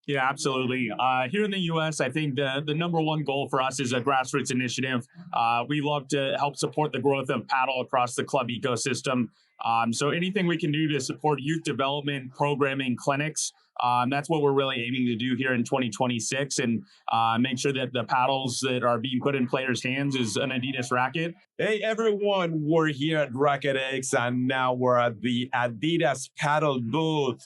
Yeah, absolutely. Here in the U.S., I think the number one goal for us is a grassroots initiative. We love to help support the growth of paddle across the club ecosystem. So anything we can do to support youth development, programming, clinics, that's what we're really aiming to do here in 2026, and make sure that the paddles that are being put in players' hands is an Adidas racket. Hey everyone, we're here at RacquetX and now we're at the Adidas Padel booth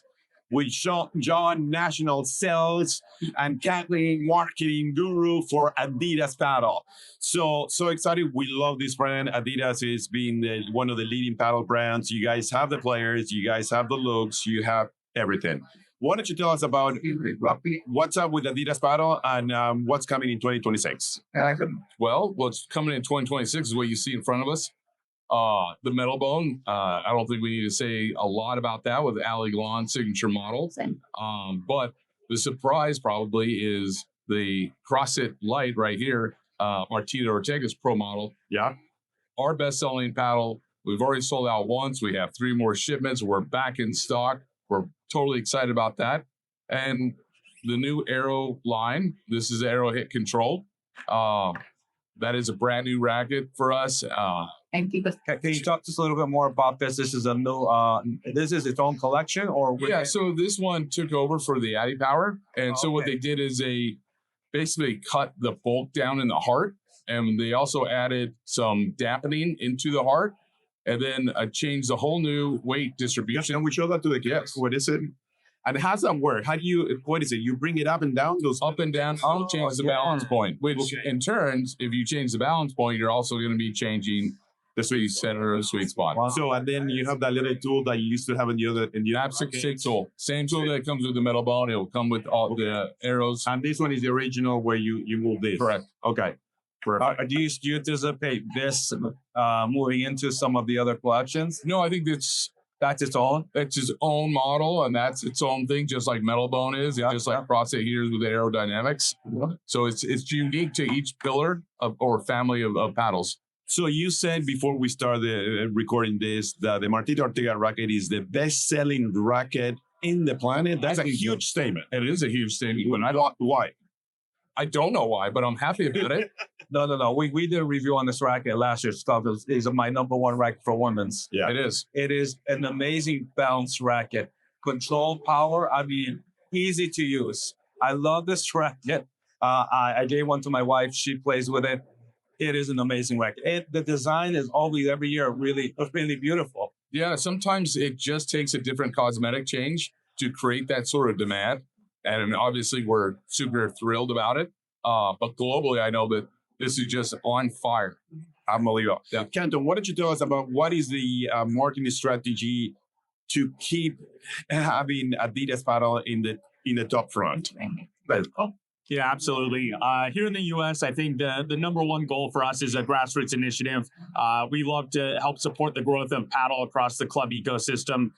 with John, National Sales and Kathleen, Marketing Guru for Adidas Padel. So excited. We love this brand. Adidas is being one of the leading paddle brands. You guys have the players, you guys have the looks, you have everything. Why don't you tell us about what's up with Adidas Padel and what's coming in 2026? Well, what's coming in 2026 is what you see in front of us. The Metalbone. I don't think we need to say a lot about that with Ali Glon's signature model. But the surprise probably is the CrossFit Light right here, Marta Ortega's pro model. Yeah. Our best-selling paddle. We've already sold out once. We have 3 more shipments. We're back in stock. We're totally excited about that. And the new Aero line. This is Aero Hit Control. That is a brand new racket for us. Can you talk to us a little bit more about this? This is a new, this is its own collection, or yeah. So this one took over for the Addy Power, and so what they did is they basically cut the bulk down in the heart, and they also added some dampening into the heart, and then changed the whole new weight distribution. Can we show that to the kids? What is it? And how does that work? How do you, what is it? You bring it up and down? Those up and down, change the balance point, which in turns, if you change the balance point, you're also going to be changing the sweet center or sweet spot. Wow. So, and then you have that little tool that you used to have in the other. Tool. Same tool that comes with the Metalbone. It will come with all the arrows. And this one is the original where you move this. Correct. Okay. Do you anticipate this moving into some of the other collections? No, I think that's its own. It's its own model, and that's its own thing, just like Metalbone is, just like CrossFit heaters with aerodynamics. So it's unique to each pillar or family of paddles. So you said before we started recording this that the Marta Ortega racket is the best-selling racket in the planet. That's a huge statement. It is a huge statement. Why? I don't know why, but I'm happy about it. No. We did a review on this racket last year. Stuff is my number one racket for women's. Yeah, it is. It is an amazing bounce racket. Control power. I mean, easy to use. I love this racket. I gave one to my wife. She plays with it. It is an amazing racket. The design is always every year really beautiful. Yeah, sometimes it just takes a different cosmetic change to create that sort of demand. And obviously, we're super thrilled about it. But globally, I know that this is just on fire. Unbelievable. Yeah. Canton, why don't you tell us about what is the marketing strategy to keep having Adidas Padel in the top front? Yeah, absolutely. Here in the U.S., I think the number one goal for us is a grassroots initiative. We love to help support the growth of paddle across the club ecosystem.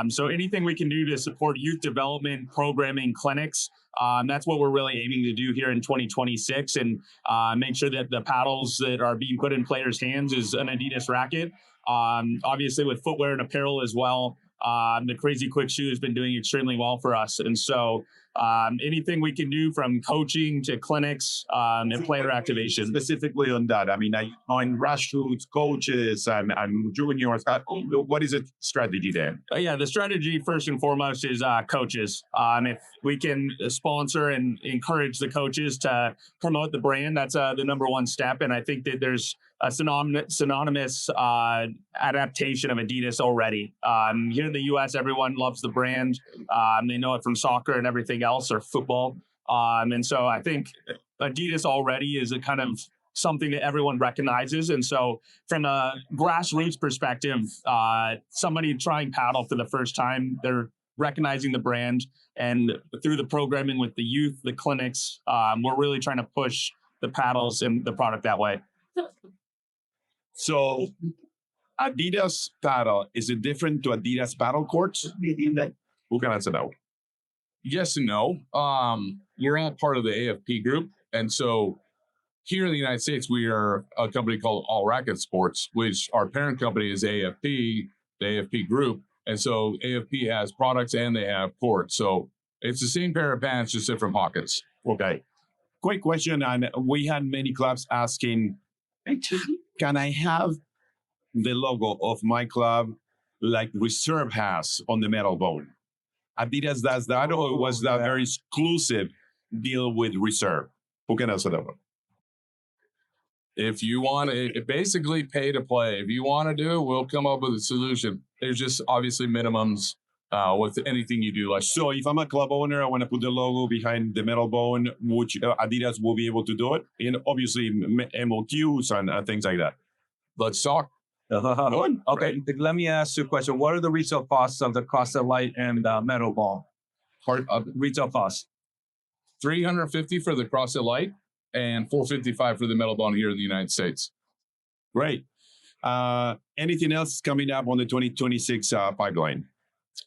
So anything we can do to support youth development, programming, clinics, that's what we're really aiming to do here in 2026, and make sure that the paddles that are being put in players' hands is an Adidas racket. Obviously, with footwear and apparel as well. The Crazyquick shoe has been doing extremely well for us. And so anything we can do from coaching to clinics and player activation. Specifically on that, I mean, on grassroots coaches and juniors, what is the strategy there? Yeah, the strategy first and foremost is coaches. If we can sponsor and encourage the coaches to promote the brand, that's the number one step. And I think that there's a synonymous adaptation of Adidas already. Here in the U.S., everyone loves the brand. They know it from soccer and everything else, or football. And so I think Adidas already is a kind of something that everyone recognizes. And so from a grassroots perspective, somebody trying paddle for the first time, they're recognizing the brand. And through the programming with the youth, the clinics, we're really trying to push the paddles and the product that way. So Adidas Padel, is it different to Adidas paddle courts? Who can answer that one? Yes and no. We're all part of the AFP group. And so here in the United States, we are a company called Racquet Sports, which our parent company is AFP, the AFP group. And so AFP has products and they have courts. So It's the same pair of pants, just different pockets. Okay. Quick question, and we had many clubs asking, can I have the logo of my club like Reserve has on the Metalbone? Adidas does that, or was that very exclusive deal with Reserve? Who can answer that one? If you want to, basically pay to play. If you want to do it, we'll come up with a solution. There's just obviously minimums with anything you do. Like, So if I'm a club owner, I want to put the logo behind the Metalbone, which Adidas will be able to do it. And obviously MOQs and things like that. let's talk. Okay, let me ask you a question. What are the retail costs of the CrossFit Light and Metalbone? Retail costs. $350 for the CrossFit Light and $455 for the Metalbone here in the United States. Great. Anything else coming up on the 2026 pipeline?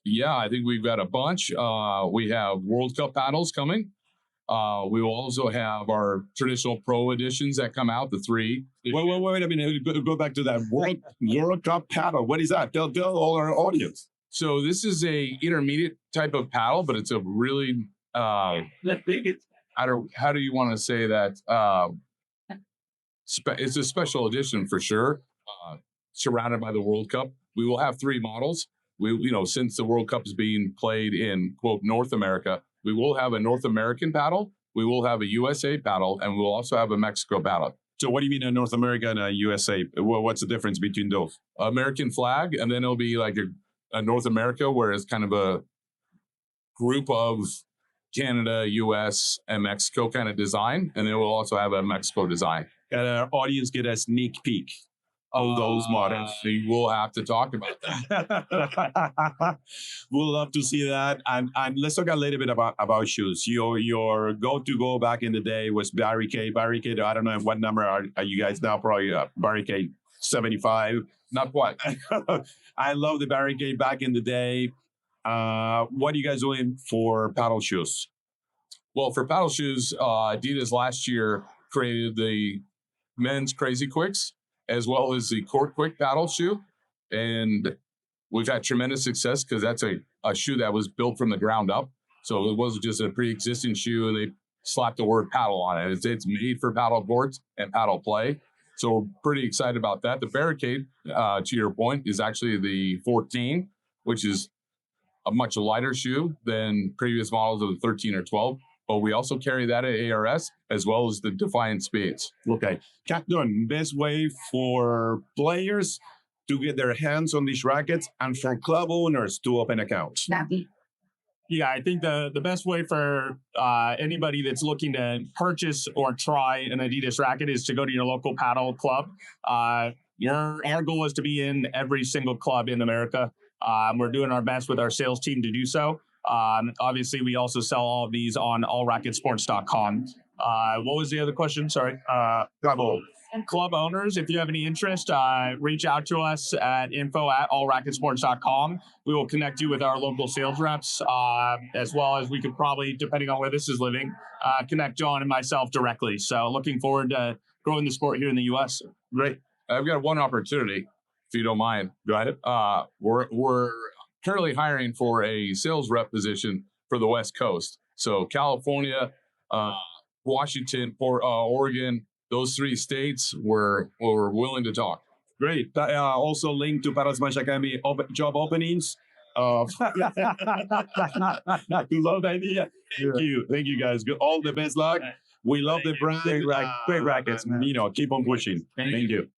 Yeah, I think we've got a bunch. We have World Cup paddles coming. We will also have our traditional pro editions that come out, the 3. Wait a minute. Go back to that World Cup paddle. What is that? Tell all our audience. So this is a intermediate type of paddle, but it's a really how do you want to say that? It's a special edition for sure. Surrounded by the World Cup, we will have 3 models. Since the World Cup is being played in quote North America, we will have a North American paddle, we will have a USA paddle, and we'll also have a Mexico paddle. So what do you mean a North America and a USA? What's the difference between those? American flag, and then it'll be like a North America, where it's kind of a group of Canada, US, and Mexico kind of design, and then we'll also have a Mexico design. And our audience get a sneak peek of those models. We will have to talk about that. We'll love to see that. And let's talk a little bit about shoes. Your go-to back in the day was Barricade. Barricade, I don't know what number are you guys now, probably Barricade 75. Not quite. I love the Barricade back in the day. What are you guys doing for paddle shoes? Well, for paddle shoes, Adidas last year created the men's Crazyquicks, as well as the Courtquick paddle shoe. And we've had tremendous success because that's a shoe that was built from the ground up. So it wasn't just a pre-existing shoe and they slapped the word paddle on it. It's made for paddle boards and paddle play. So we're pretty excited about that. The Barricade, to your point, is actually the 14, which is a much lighter shoe than previous models of the 13 or 12. But we also carry that at ARS, as well as the Defiant Speeds. Okay. Canton, best way for players to get their hands on these rackets and for club owners to open accounts? Yeah, I think the best way for anybody that's looking to purchase or try an Adidas racket is to go to your local paddle club. Our goal is to be in every single club in America. We're doing our best with our sales team to do so. Obviously, we also sell all of these on allracketsports.com. What was the other question? Sorry. Club owners, if you have any interest, reach out to us at info@allracketsports.com. We will connect you with our local sales reps, as well as we could probably, depending on where this is living, connect John and myself directly. So looking forward to growing the sport here in the U.S. Great. I've got one opportunity, if you don't mind. Go ahead. We're currently hiring for a sales rep position for the West Coast. So California, Washington, Oregon, those 3 states we're willing to talk. Great. Also linked to Padel Smash Academy job openings. Love the idea. Thank you guys. All the best luck. We love the brand. Great rackets, man. Keep on pushing. Thank you.